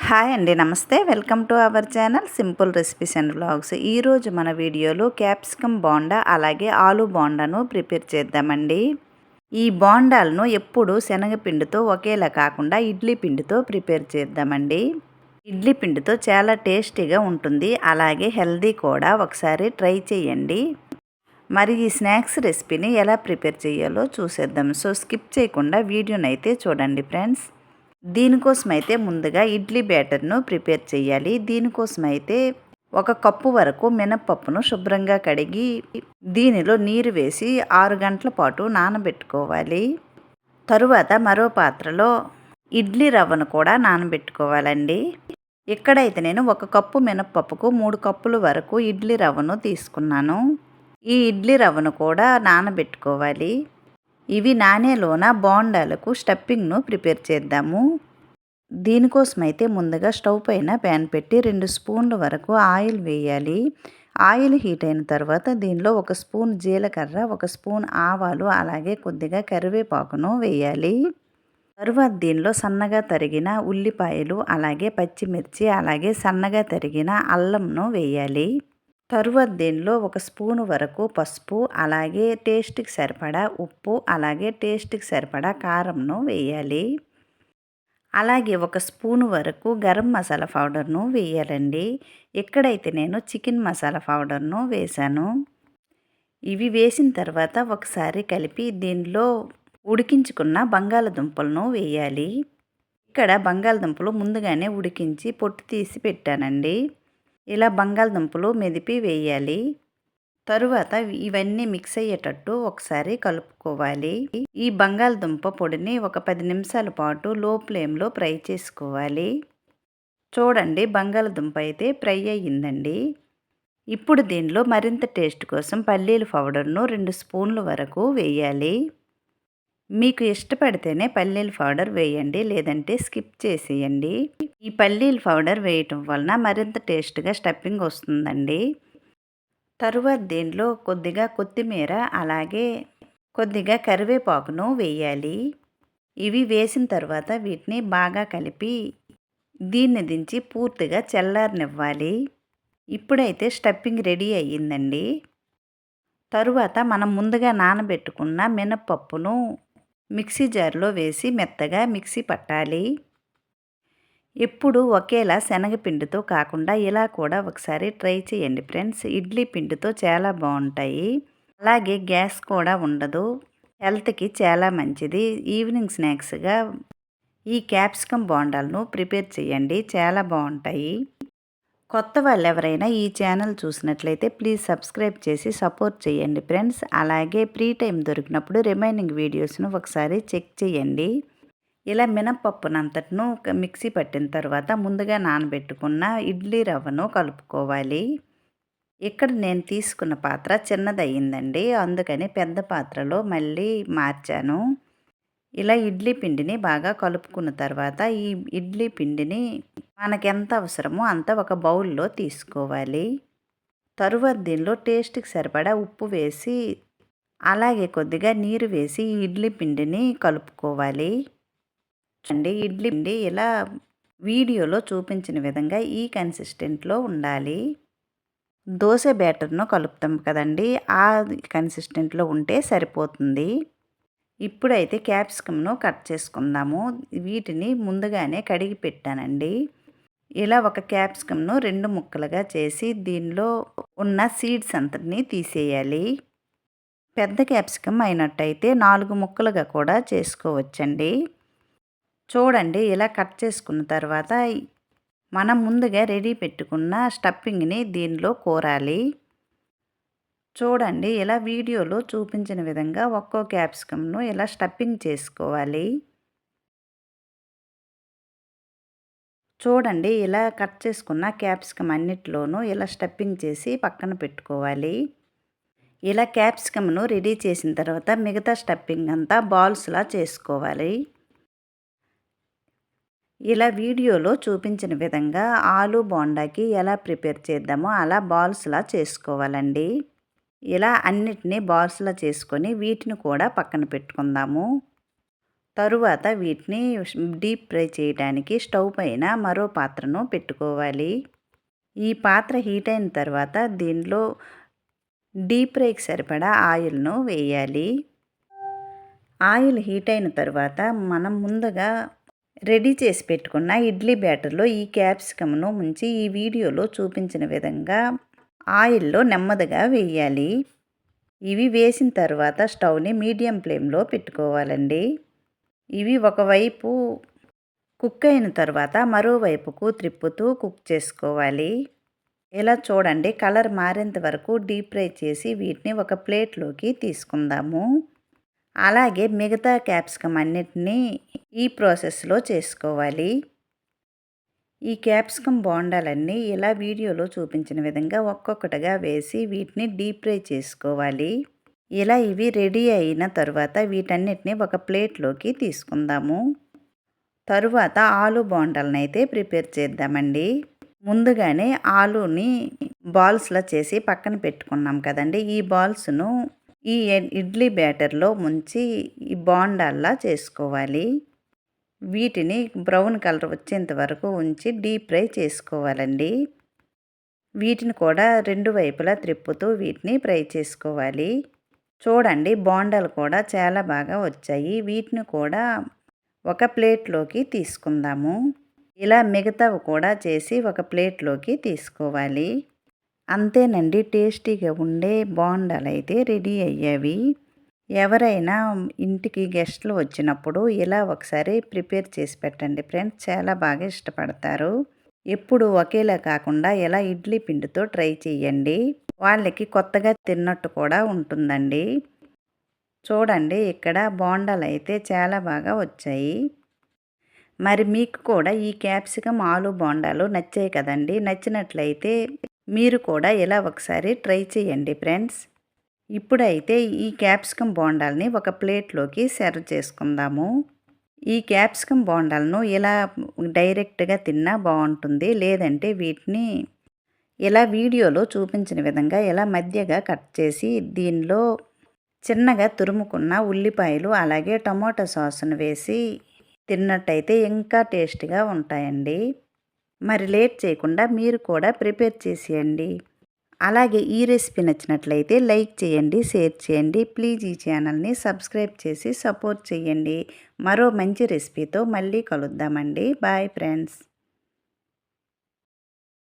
Hi అండి, నమస్తే. Welcome to our channel simple recipes and vlogs. ఈరోజు మన వీడియోలో క్యాప్సికమ్ బోండా అలాగే ఆలు బోండాను ప్రిపేర్ చేద్దామండి. ఈ బోండాలను ఎప్పుడు శనగపిండితో ఒకేలా కాకుండా ఇడ్లీ పిండితో ప్రిపేర్ చేద్దామండి. ఇడ్లీ పిండితో చాలా టేస్టీగా ఉంటుంది, అలాగే హెల్దీ కూడా. ఒకసారి ట్రై చేయండి. మరి ఈ స్నాక్స్ రెసిపీని ఎలా ప్రిపేర్ చేయాలో చూసేద్దాం. సో స్కిప్ చేయకుండా వీడియోని అయితే చూడండి ఫ్రెండ్స్. దీనికోసమైతే ముందుగా ఇడ్లీ బ్యాటర్ను ప్రిపేర్ చేయాలి. దీనికోసమైతే 1 కప్పు వరకు మినప్పప్పును శుభ్రంగా కడిగి దీనిలో నీరు వేసి 6 గంటల పాటు నానబెట్టుకోవాలి. తరువాత మరో పాత్రలో ఇడ్లీ రవ్వను కూడా నానబెట్టుకోవాలండి. ఇక్కడైతే నేను 1 కప్పు మినప్పప్పుకు 3 కప్పుల వరకు ఇడ్లీ రవ్వను తీసుకున్నాను. ఈ ఇడ్లీ రవ్వను కూడా నానబెట్టుకోవాలి. ఇవి నానేలోన బోండాలకు స్టఫింగ్ను ప్రిపేర్ చేద్దాము. దీనికోసమైతే ముందుగా స్టవ్ పైన ప్యాన్ పెట్టి 2 స్పూన్ల వరకు ఆయిల్ వేయాలి. ఆయిల్ హీట్ అయిన తర్వాత దీనిలో 1 స్పూన్ జీలకర్ర, 1 స్పూన్ ఆవాలు, అలాగే కొద్దిగా కరివేపాకును వేయాలి. తరువాత దీనిలో సన్నగా తరిగిన ఉల్లిపాయలు, అలాగే పచ్చిమిర్చి, అలాగే సన్నగా తరిగిన అల్లంను వేయాలి. తరువాత దీనిలో 1 స్పూను వరకు పసుపు, అలాగే టేస్ట్కి సరిపడా ఉప్పు, అలాగే టేస్ట్కి సరిపడా కారంను వేయాలి. అలాగే 1 స్పూను వరకు గరం మసాలా పౌడర్ను వేయాలండి. ఇక్కడైతే నేను చికెన్ మసాలా పౌడర్ను వేశాను. ఇవి వేసిన తర్వాత ఒకసారి కలిపి దీనిలో ఉడికించుకున్న బంగాళదుంపలను వేయాలి. ఇక్కడ బంగాళదుంపలు ముందుగానే ఉడికించి పొట్టు తీసి పెట్టానండి. ఇలా బంగాళదుంపలు మెదిపి వేయాలి. తరువాత ఇవన్నీ మిక్స్ అయ్యేటట్టు ఒకసారి కలుపుకోవాలి. ఈ బంగాళదుంప పొడిని ఒక 10 నిమిషాల పాటు లో ఫ్లేమ్లో ఫ్రై చేసుకోవాలి. చూడండి, బంగాళదుంప అయితే ఫ్రై అయ్యిందండి. ఇప్పుడు దీనిలో మరింత టేస్ట్ కోసం పల్లీల పౌడర్ను 2 స్పూన్ల వరకు వేయాలి. మీకు ఇష్టపడితేనే పల్లీల పౌడర్ వేయండి, లేదంటే స్కిప్ చేసేయండి. ఈ పల్లీల పౌడర్ వేయటం వలన మరింత టేస్ట్గా స్టఫింగ్ వస్తుందండి. తరువాత దీనిలో కొద్దిగా కొత్తిమీర, అలాగే కొద్దిగా కరివేపాకును వేయాలి. ఇవి వేసిన తర్వాత వీటిని బాగా కలిపి దీన్ని దించి పూర్తిగా చల్లారనివ్వాలి. ఇప్పుడైతే స్టఫింగ్ రెడీ అయ్యిందండి. తరువాత మనం ముందుగా నానబెట్టుకున్న మినప్పప్పును మిక్సీ జార్లో వేసి మెత్తగా మిక్సీ పట్టాలి. ఎప్పుడు ఒకేలా శనగపిండితో కాకుండా ఇలా కూడా ఒకసారి ట్రై చేయండి ఫ్రెండ్స్. ఇడ్లీ పిండితో చాలా బాగుంటాయి, అలాగే గ్యాస్ కూడా ఉండదు, హెల్త్కి చాలా మంచిది. ఈవినింగ్ స్నాక్స్గా ఈ క్యాప్సికమ్ బోండాలను ప్రిపేర్ చేయండి, చాలా బాగుంటాయి. కొత్త వాళ్ళు ఎవరైనా ఈ ఛానల్ చూసినట్లయితే ప్లీజ్ సబ్స్క్రైబ్ చేసి సపోర్ట్ చేయండి ఫ్రెండ్స్. అలాగే ఫ్రీ టైం దొరికినప్పుడు రిమైనింగ్ వీడియోస్ను ఒకసారి చెక్ చేయండి. ఇలా మినపప్పునంతటిను మిక్సీ పట్టిన తర్వాత ముందుగా నానబెట్టుకున్న ఇడ్లీ రవ్వను కలుపుకోవాలి. ఇక్కడ నేను తీసుకున్న పాత్ర చిన్నదయ్యిందండి, అందుకని పెద్ద పాత్రలో మళ్ళీ మార్చాను. ఇలా ఇడ్లీ పిండిని బాగా కలుపుకున్న తర్వాత ఈ ఇడ్లీ పిండిని మనకెంత అవసరమో అంత ఒక బౌల్లో తీసుకోవాలి. తరువాత దీనిలో టేస్ట్కి సరిపడా ఉప్పు వేసి, అలాగే కొద్దిగా నీరు వేసి ఈ ఇడ్లీ పిండిని కలుపుకోవాలి. చూడండి, ఇడ్లీ పిండి ఇలా వీడియోలో చూపించిన విధంగా ఈ కన్సిస్టెంట్లో ఉండాలి. దోశ బ్యాటర్ను కలుపుతాం కదండి, ఆ కన్సిస్టెంట్లో ఉంటే సరిపోతుంది. ఇప్పుడైతే క్యాప్సికమ్ను కట్ చేసుకుందాము. వీటిని ముందుగానే కడిగి పెట్టానండి. ఇలా ఒక క్యాప్సికమ్ను 2 ముక్కలుగా చేసి దీనిలో ఉన్న సీడ్స్ అంతటిని తీసేయాలి. పెద్ద క్యాప్సికమ్ అయినట్టయితే 4 ముక్కలుగా కూడా చేసుకోవచ్చండి. చూడండి, ఇలా కట్ చేసుకున్న తర్వాత మనం ముందుగా రెడీ పెట్టుకున్న స్టఫింగ్ని దీనిలో కోరాలి. చూడండి, ఇలా వీడియోలో చూపించిన విధంగా ఒక్కో క్యాప్సికమ్ను ఇలా స్టఫింగ్ చేసుకోవాలి. చూడండి, ఇలా కట్ చేసుకున్న క్యాప్సికమ్ అన్నిటిలోనూ ఇలా స్టఫింగ్ చేసి పక్కన పెట్టుకోవాలి. ఇలా క్యాప్సికమ్ను రెడీ చేసిన తర్వాత మిగతా స్టఫింగ్ అంతా బాల్స్లా చేసుకోవాలి. ఇలా వీడియోలో చూపించిన విధంగా ఆలు బోండాకి ఎలా ప్రిపేర్ చేద్దామో అలా బాల్స్లా చేసుకోవాలండి. ఇలా అన్నిటినీ బాల్స్లా చేసుకొని వీటిని కూడా పక్కన పెట్టుకుందాము. తరువాత వీటిని డీప్ ఫ్రై చేయడానికి స్టవ్ పైన మరో పాత్రను పెట్టుకోవాలి. ఈ పాత్ర హీట్ అయిన తర్వాత దీనిలో డీప్ ఫ్రైకి సరిపడా ఆయిల్ను వేయాలి. ఆయిల్ హీట్ అయిన తర్వాత మనం ముందుగా రెడీ చేసి పెట్టుకున్న ఇడ్లీ బ్యాటర్లో ఈ క్యాప్సికమ్ను ముంచి ఈ వీడియోలో చూపించిన విధంగా ఆయిల్లో నెమ్మదిగా వేయాలి. ఇవి వేసిన తర్వాత స్టవ్ని మీడియం ఫ్లేమ్లో పెట్టుకోవాలండి. ఇవి ఒకవైపు కుక్ అయిన తర్వాత మరోవైపుకు త్రిప్పుతూ కుక్ చేసుకోవాలి. ఇలా చూడండి, కలర్ మారేంత వరకు డీప్ ఫ్రై చేసి వీటిని ఒక ప్లేట్లోకి తీసుకుందాము. అలాగే మిగతా క్యాప్సికమ్ అన్నిటినీ ఈ ప్రాసెస్లో చేసుకోవాలి. ఈ క్యాప్సికమ్ బోండాలన్నీ ఇలా వీడియోలో చూపించిన విధంగా ఒక్కొక్కటిగా వేసి వీటిని డీప్ ఫ్రై చేసుకోవాలి. ఇలా ఇవి రెడీ అయిన తర్వాత వీటన్నిటిని ఒక ప్లేట్లోకి తీసుకుందాము. తరువాత ఆలు బోండాలను అయితే ప్రిపేర్ చేద్దామండి. ముందుగానే ఆలుని బాల్స్లా చేసి పక్కన పెట్టుకున్నాం కదండి. ఈ బాల్స్ను ఈ ఇడ్లీ బ్యాటర్లో ముంచి ఈ బోండాల్లా చేసుకోవాలి. వీటిని బ్రౌన్ కలర్ వచ్చేంత వరకు ఉంచి డీప్ ఫ్రై చేసుకోవాలండి. వీటిని కూడా రెండు వైపులా త్రిప్పుతూ వీటిని ఫ్రై చేసుకోవాలి. చూడండి, బోండాలు కూడా చాలా బాగా వచ్చాయి. వీటిని కూడా ఒక ప్లేట్లోకి తీసుకుందాము. ఇలా మిగతావి కూడా చేసి ఒక ప్లేట్లోకి తీసుకోవాలి. అంతేనండి, టేస్టీగా ఉండే బోండాలు అయితే రెడీ అయ్యేవి. ఎవరైనా ఇంటికి గెస్ట్లు వచ్చినప్పుడు ఇలా ఒకసారి ప్రిపేర్ చేసి పెట్టండి ఫ్రెండ్స్, చాలా బాగా ఇష్టపడతారు. ఎప్పుడు ఒకేలా కాకుండా ఇలా ఇడ్లీ పిండితో ట్రై చేయండి. వాళ్ళకి కొత్తగా తిన్నట్టు కూడా ఉంటుందండి. చూడండి, ఇక్కడ బోండాలు అయితే చాలా బాగా వచ్చాయి. మరి మీకు కూడా ఈ క్యాప్సికమ్ ఆలు బోండాలు నచ్చాయి కదండి. నచ్చినట్లయితే మీరు కూడా ఇలా ఒకసారి ట్రై చేయండి ఫ్రెండ్స్. ఇప్పుడైతే ఈ క్యాప్సికమ్ బోండాల్ని ఒక ప్లేట్లోకి సర్వ్ చేసుకుందాము. ఈ క్యాప్సికమ్ బోండాలను ఇలా డైరెక్ట్గా తిన్నా బాగుంటుంది. లేదంటే వీటిని ఇలా వీడియోలో చూపించిన విధంగా ఇలా మధ్యగా కట్ చేసి దీనిలో చిన్నగా తురుముకున్న ఉల్లిపాయలు అలాగే టమాటో సాస్ను వేసి తిన్నట్టయితే ఇంకా టేస్ట్గా ఉంటాయండి. మరి లేట్ చేయకుండా మీరు కూడా ప్రిపేర్ చేసేయండి. అలాగే ఈ రెసిపీ నచ్చినట్లయితే లైక్ చేయండి, షేర్ చేయండి. ప్లీజ్ ఈ ఛానల్ని సబ్స్క్రైబ్ చేసి సపోర్ట్ చేయండి. మరో మంచి రెసిపీతో మళ్ళీ కలుద్దామండి. Bye friends.